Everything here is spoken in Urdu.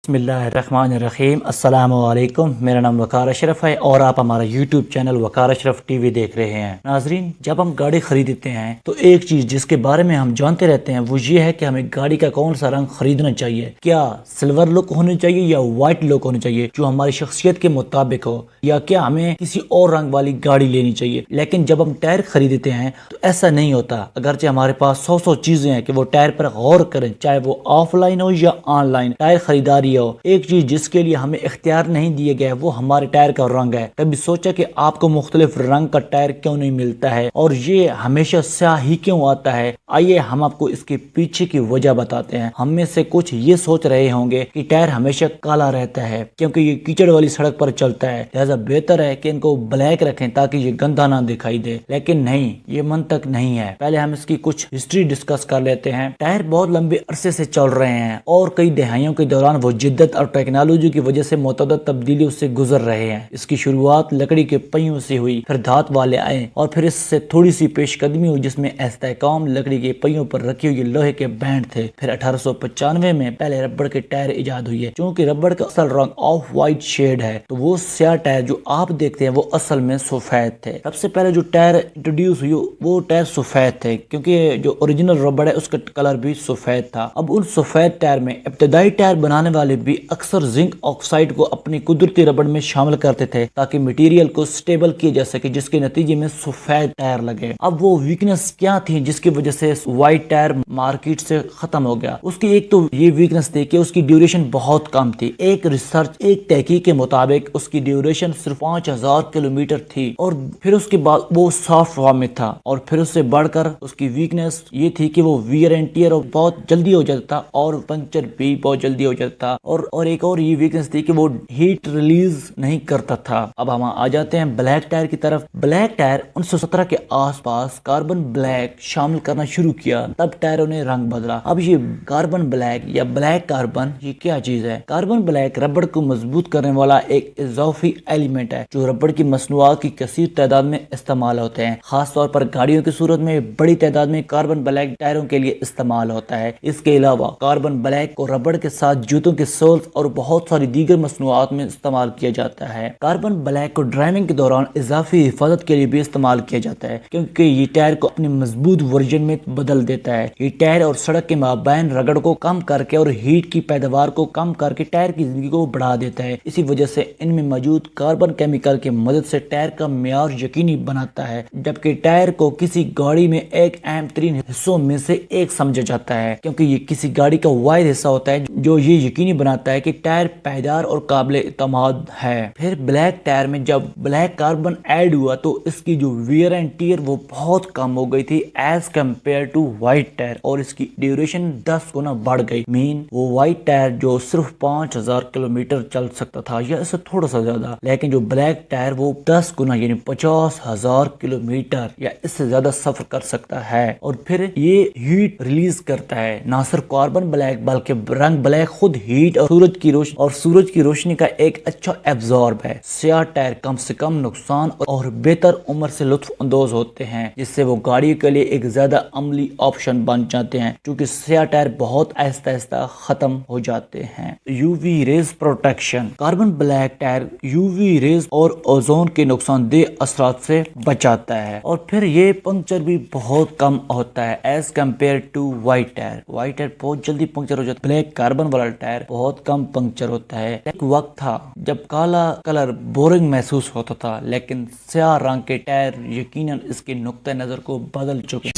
بسم اللہ الرحمن الرحیم۔ السلام علیکم، میرا نام وقار اشرف ہے اور آپ ہمارا یوٹیوب چینل وقار اشرف ٹی وی دیکھ رہے ہیں۔ ناظرین، جب ہم گاڑی خریدتے ہیں تو ایک چیز جس کے بارے میں ہم جانتے رہتے ہیں وہ یہ ہے کہ ہمیں گاڑی کا کون سا رنگ خریدنا چاہیے۔ کیا سلور لک ہونی چاہیے یا وائٹ لک ہونی چاہیے جو ہماری شخصیت کے مطابق ہو، یا کیا ہمیں کسی اور رنگ والی گاڑی لینی چاہیے۔ لیکن جب ہم ٹائر خریدتے ہیں تو ایسا نہیں ہوتا، اگرچہ ہمارے پاس 100 چیزیں ہیں کہ وہ ٹائر پر غور کریں، چاہے وہ آف لائن ہو یا آن لائن ٹائر خریداری ہو۔ ایک چیز جس کے لیے ہمیں اختیار نہیں دیے گئے وہ ہمارے ٹائر کا رنگ ہے۔ کبھی سوچا کہ آپ کو مختلف رنگ کا ٹائر کیوں نہیں ملتا ہے اور یہ ہمیشہ سیاہ ہی کیوں آتا ہے؟ آئیے ہم آپ کو اس کے پیچھے کی وجہ بتاتے ہیں۔ ہم میں سے کچھ یہ سوچ رہے ہوں گے کہ ٹائر ہمیشہ کالا رہتا ہے کیونکہ یہ کیچڑ والی سڑک پر چلتا ہے، لہذا بہتر ہے کہ ان کو بلیک رکھیں تاکہ یہ گندا نہ دکھائی دے۔ لیکن نہیں، یہ منطق نہیں ہے۔ پہلے ہم اس کی کچھ ہسٹری ڈسکس کر لیتے ہیں۔ ٹائر بہت لمبے عرصے سے چل رہے ہیں اور کئی دہائیوں کے دوران وہ جدت اور ٹیکنالوجی کی وجہ سے متعدد تبدیلیوں سے گزر رہے ہیں۔ اس کی شروعات لکڑی کے پہیوں سے ہوئی، پھر دھات والے آئے اور پھر اس سے تھوڑی سی پیش قدمی ہوئی جس میں استحکام لکڑی کے پہیوں پر رکھی ہوئی لوہے کے بینڈ تھے۔ پھر 1895 میں پہلے ربڑ کے ٹائر ایجاد ہوئے۔ چونکہ ربڑ کا اصل رنگ آف وائٹ شیڈ ہے تو وہ سیاہ ٹائر جو آپ دیکھتے ہیں وہ اصل میں سفید تھے۔ سب سے پہلے جو ٹائر انٹروڈیوس ہوئی وہ ٹائر سفید تھے کیونکہ جو اوریجنل ربڑ ہے اس کا کلر بھی سفید تھا۔ اب ان سفید ٹائر میں ابتدائی ٹائر بنانے والے بھی اکثر زنک آکسائڈ کو اپنی قدرتی ربڑ میں شامل کرتے تھے تاکہ مٹیریل کو سٹیبل کیا جا سکے، جس کے نتیجے میں سفید ٹائر لگے۔ اب وہ ویکنس کیا تھی جس کی وجہ سے وائٹ ٹائر مارکیٹ سے ختم ہو گیا؟ اس کی ایک تو یہ ویکنس تھی کہ اس کی ڈیوریشن بہت کم تھی۔ ایک تحقیق کے مطابق اس کی ڈیوریشن صرف 5000 کلومیٹر تھی اور پھر اس کے بعد وہ سافٹ فارم میں تھا، اور پھر اس سے بڑھ کر اس کی ویکنس یہ تھی کہ وہ ویئر اینڈ ٹیئر بہت جلدی ہو جاتا تھا اور پنچر بھی بہت جلدی ہو جاتا تھا، اور ایک اور یہ ویکنس تھی کہ وہ ہیٹ ریلیز نہیں کرتا تھا۔ اب ہم آ جاتے ہیں بلیک ٹائر کی طرف۔ بلیک ٹائر 1917 کے آس پاس کاربن بلیک شامل کرنا شروع کیا، تب ٹائروں نے رنگ بدلا۔ اب یہ کاربن بلیک یا بلیک کاربن یہ کیا چیز ہے؟ کاربن بلیک ربڑ کو مضبوط کرنے والا ایک اضافی ایلیمنٹ ہے جو ربڑ کی مصنوعات کی کثیر تعداد میں استعمال ہوتے ہیں، خاص طور پر گاڑیوں کی صورت میں بڑی تعداد میں کاربن بلیک ٹائروں کے لیے استعمال ہوتا ہے۔ اس کے علاوہ کاربن بلیک کو ربڑ کے ساتھ جوتوں کے سولز اور بہت ساری دیگر مصنوعات میں استعمال کیا جاتا ہے۔ کاربن بلیک کو ڈرائیونگ کے دوران اضافی حفاظت کے لیے بھی استعمال کیا جاتا ہے کیونکہ یہ ٹائر کو اپنے مضبوط ورژن میں بدل دیتا ہے۔ یہ ٹائر اور سڑک کے مابین رگڑ کو کم کر کے اور ہیٹ کی پیداوار کو کم کر کے ٹائر کی زندگی کو بڑھا دیتا ہے۔ اسی وجہ سے ان میں موجود کاربن کیمیکل کی مدد سے ٹائر کا معیار یقینی بناتا ہے، جبکہ ٹائر کو کسی گاڑی میں ایک اہم ترین حصوں میں سے ایک سمجھا جاتا ہے کیونکہ یہ کسی گاڑی کا واحد حصہ ہوتا ہے جو یہ یقینی بناتا ہے کہ ٹائر پائیدار اور قابل اعتماد ہے۔ پھر بلیک ٹائر میں جب بلیک کاربن ایڈ ہوا تو اس کی جو ویئر اینڈ ٹیئر وہ بہت کم ہو گئی تھی as compare to white tyre, اور اس کی ڈیوریشن 10 گنا بڑھ گئی۔ وہ وائٹ ٹائر جو صرف 5000 کلومیٹر چل سکتا تھا یا اس سے تھوڑا سا زیادہ، لیکن جو بلیک ٹائر وہ 10 گنا یعنی 50,000 کلومیٹر یا اس سے زیادہ سفر کر سکتا ہے، اور پھر یہ ہیٹ ریلیز کرتا ہے۔ نہ صرف کاربن بلیک بلکہ رنگ بلیک خود ہیٹ اور سورج کی روشنی کا ایک اچھا ایبزارب ہے۔ سیاہ ٹائر کم سے کم نقصان اور بہتر عمر سے لطف اندوز ہوتے ہیں، جس سے وہ گاڑی کے لیے ایک زیادہ عملی آپشن بن جاتے ہیں چونکہ سیاہ ٹائر بہت آہستہ آہستہ ختم ہو جاتے ہیں۔ U V rays protection. Carbon black tyre U V rays اور اوزون کے نقصان دہ اثرات سے بچاتا ہے، اور پھر یہ پنکچر بھی بہت کم ہوتا ہے as compare to white tyre. White tyre بہت جلدی پنکچر ہو جاتا ہے، بلیک کاربن والا ٹائر بہت کم پنکچر ہوتا ہے۔ ایک وقت تھا جب کالا کلر بورنگ محسوس ہوتا تھا، لیکن سیاہ رنگ کے ٹائر یقیناً اس کے نقطہ نظر کو بدل چکے۔